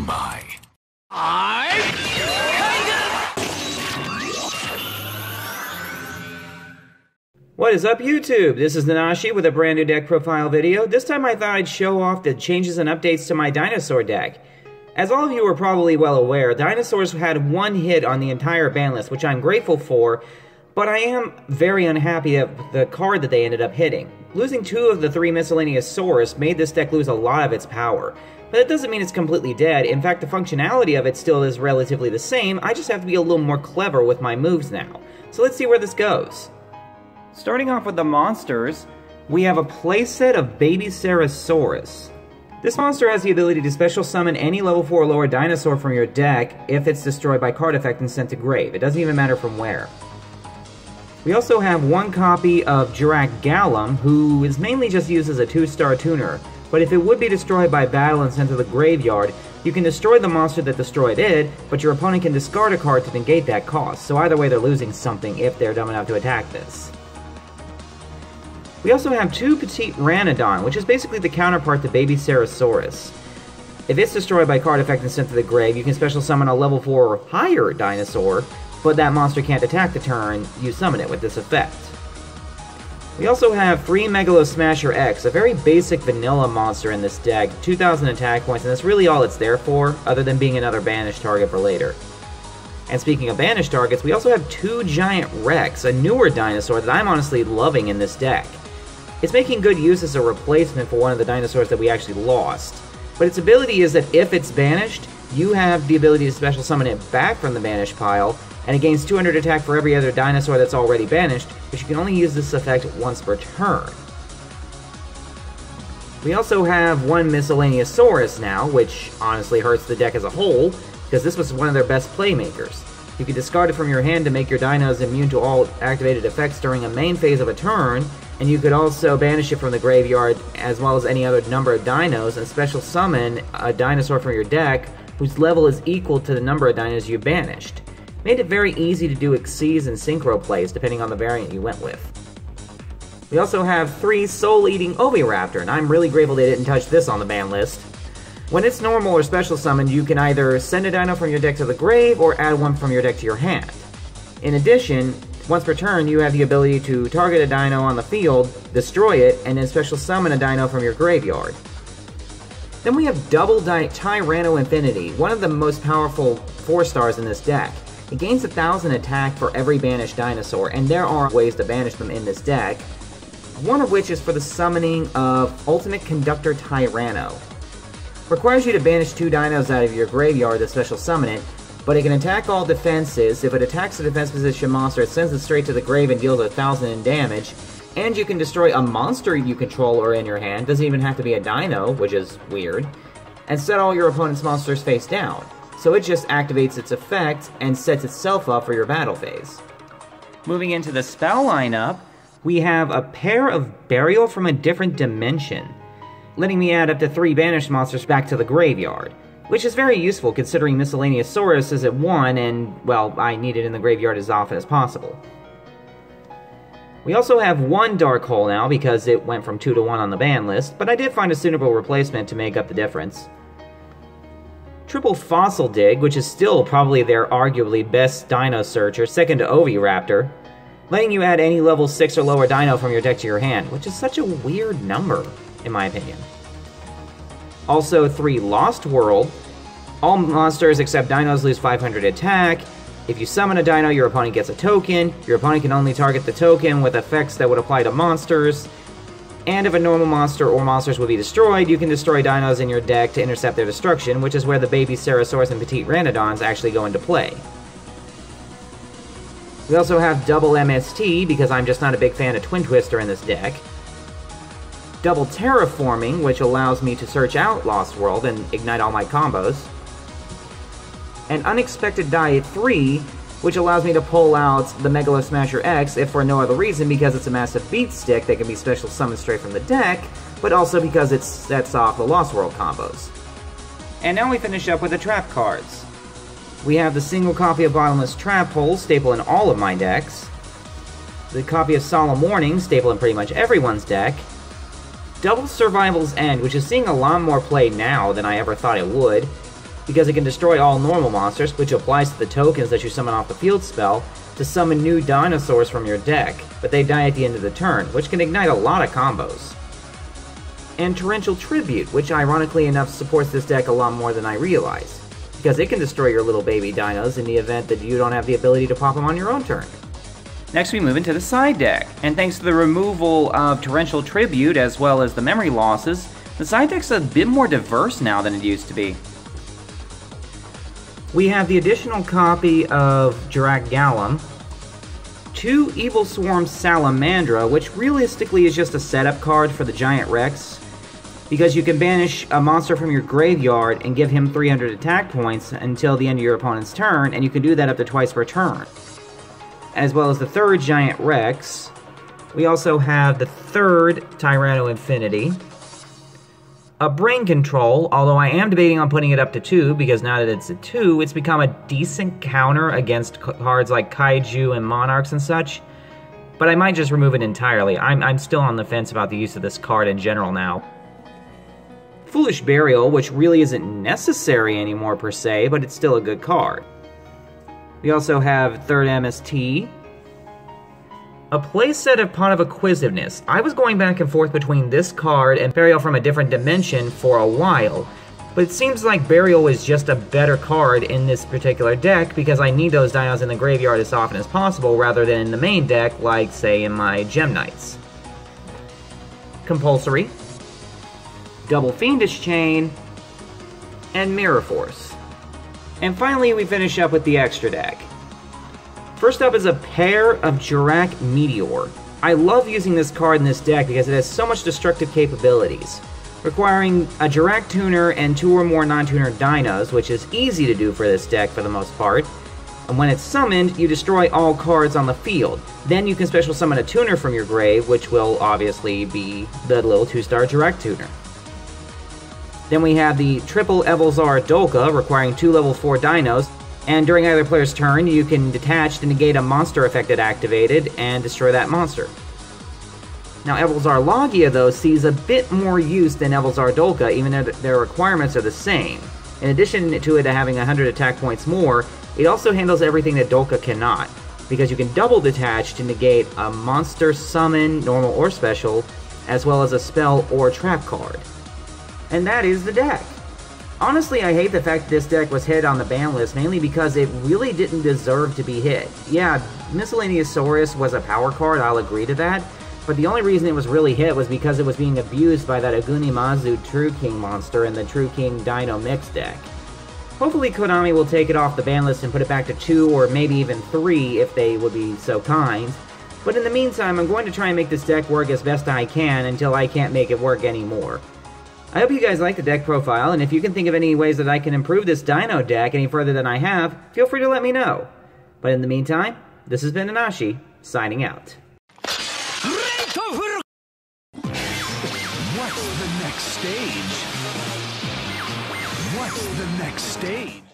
my. What is up, YouTube? This is Nanashi with a brand new deck profile video. This time I thought I'd show off the changes and updates to my Dinosaur deck. As all of you are probably well aware, Dinosaurs had one hit on the entire ban list, which I'm grateful for, but I am very unhappy at the card that they ended up hitting. Losing 2 of the 3 Miscellaneousaurus made this deck lose a lot of its power. But it doesn't mean it's completely dead. In fact, the functionality of it still is relatively the same. I just have to be a little more clever with my moves now. So let's see where this goes. Starting off with the monsters, we have a playset of Baby Ceratosaurus. This monster has the ability to special summon any level 4 or lower dinosaur from your deck if it's destroyed by card effect and sent to grave. It doesn't even matter from where. We also have one copy of Jurrac, who is mainly just used as a 2-star tuner, but if it would be destroyed by battle and sent to the graveyard, you can destroy the monster that destroyed it, but your opponent can discard a card to negate that cost, so either way they're losing something if they're dumb enough to attack this. We also have 2 Petite Ranodon, which is basically the counterpart to Baby Ceratosaurus. If it's destroyed by card effect and sent to the grave, you can special summon a level 4 or higher dinosaur, but that monster can't attack the turn you summon it with this effect. We also have 3 Megalosmasher X, a very basic vanilla monster in this deck, 2,000 attack points, and that's really all it's there for, other than being another banished target for later. And speaking of banished targets, we also have 2 Giant Rex, a newer dinosaur that I'm honestly loving in this deck. It's making good use as a replacement for one of the dinosaurs that we actually lost. But its ability is that if it's banished, you have the ability to special summon it back from the banished pile, and it gains 200 attack for every other dinosaur that's already banished, but you can only use this effect once per turn. We also have 1 Miscellaneousaurus now, which honestly hurts the deck as a whole, because this was one of their best playmakers. You can discard it from your hand to make your dinos immune to all activated effects during a main phase of a turn, and you could also banish it from the graveyard as well as any other number of dinos and special summon a dinosaur from your deck whose level is equal to the number of dinos you banished. Made it very easy to do Xyz and Synchro plays depending on the variant you went with. We also have 3 Soul-Eating Oviraptor, and I'm really grateful they didn't touch this on the ban list. When it's normal or special summoned, you can either send a dino from your deck to the grave or add one from your deck to your hand. In addition, once per turn, you have the ability to target a dino on the field, destroy it, and then special summon a dino from your graveyard. Then we have Double Tyranno Infinity, one of the most powerful 4-stars in this deck. It gains 1,000 attack for every banished dinosaur, and there are ways to banish them in this deck, one of which is for the summoning of Ultimate Conductor Tyranno. Requires you to banish 2 dinos out of your graveyard to special summon it, but it can attack all defenses. If it attacks a defense position monster, it sends it straight to the grave and deals 1,000 in damage. And you can destroy a monster you control or in your hand, doesn't even have to be a dino, which is weird, and set all your opponent's monsters face down. So it just activates its effect and sets itself up for your battle phase. Moving into the spell lineup, we have a pair of Burial from a Different Dimension, letting me add up to 3 banished monsters back to the graveyard, which is very useful considering Miscellaneousaurus is at 1 and, well, I need it in the graveyard as often as possible. We also have 1 Dark Hole now because it went from 2 to 1 on the ban list, but I did find a suitable replacement to make up the difference. Triple Fossil Dig, which is still probably their arguably best dino searcher, second to Oviraptor, letting you add any level 6 or lower dino from your deck to your hand, which is such a weird number, in my opinion. Also 3 Lost World. All monsters except dinos lose 500 attack. If you summon a dino, your opponent gets a token. Your opponent can only target the token with effects that would apply to monsters. And if a normal monster or monsters would be destroyed, you can destroy dinos in your deck to intercept their destruction, which is where the Baby Ceratosaurus and Petite Ranodons actually go into play. We also have Double MST, because I'm just not a big fan of Twin Twister in this deck. Double Terraforming, which allows me to search out Lost World and ignite all my combos. And Unexpected Die at 3, which allows me to pull out the Megalosmasher X, if for no other reason because it's a massive beat stick that can be special summoned straight from the deck, but also because it sets off the Lost World combos. And now we finish up with the trap cards. We have the single copy of Bottomless Trap Hole, staple in all of my decks. The copy of Solemn Warning, staple in pretty much everyone's deck. Double Survival's End, which is seeing a lot more play now than I ever thought it would. because it can destroy all normal monsters, which applies to the tokens that you summon off the field spell, to summon new Dinosaurs from your deck, but they die at the end of the turn, which can ignite a lot of combos. And Torrential Tribute, which ironically enough supports this deck a lot more than I realized, because it can destroy your little baby dinos in the event that you don't have the ability to pop them on your own turn. Next we move into the side deck, and thanks to the removal of Torrential Tribute as well as the memory losses, the side deck's a bit more diverse now than it used to be. We have the additional copy of Jurrac Gallum, 2 Evil Swarm Salamandra, which realistically is just a setup card for the Giant Rex, because you can banish a monster from your graveyard and give him 300 attack points until the end of your opponent's turn, and you can do that up to twice per turn. As well as the 3rd Giant Rex, we also have the 3rd Tyranno Infinity, a Brain Control, although I am debating on putting it up to 2, because now that it's at 2, it's become a decent counter against cards like Kaiju and Monarchs and such, but I might just remove it entirely. I'm still on the fence about the use of this card in general now. Foolish Burial, which really isn't necessary anymore per se, but it's still a good card. We also have 3rd MST, a playset of Pot of Acquisitiveness. I was going back and forth between this card and Burial from a Different Dimension for a while, but it seems like Burial is just a better card in this particular deck because I need those dinos in the graveyard as often as possible rather than in the main deck like, say, in my Gem Knights. Compulsory, Double Fiendish Chain, and Mirror Force. And finally we finish up with the extra deck. First up is a pair of Jurrac Meteor. I love using this card in this deck because it has so much destructive capabilities, requiring a Jurrac tuner and 2 or more non-tuner dinos, which is easy to do for this deck for the most part. And when it's summoned, you destroy all cards on the field. Then you can special summon a tuner from your grave, which will obviously be the little 2-star Jurrac tuner. Then we have the triple Evolzar Dolka, requiring 2 level 4 dinos, and during either player's turn, you can detach to negate a monster effect it activated and destroy that monster. Now, Evolzar Logia, though, sees a bit more use than Evolzar Dolka, even though their requirements are the same. In addition to it having 100 attack points more, it also handles everything that Dolka cannot, because you can double detach to negate a monster summon, normal or special, as well as a spell or trap card. And that is the deck. Honestly, I hate the fact that this deck was hit on the ban list, mainly because it really didn't deserve to be hit. Yeah, Miscellaneousaurus was a power card, I'll agree to that, but the only reason it was really hit was because it was being abused by that Agunimazu True King monster in the True King Dino Mix deck. Hopefully Konami will take it off the ban list and put it back to 2 or maybe even 3 if they would be so kind. But in the meantime, I'm going to try and make this deck work as best I can until I can't make it work anymore. I hope you guys like the deck profile, and if you can think of any ways that I can improve this Dino deck any further than I have, feel free to let me know. But in the meantime, this has been Nanashi, signing out. What's the next stage? What's the next stage?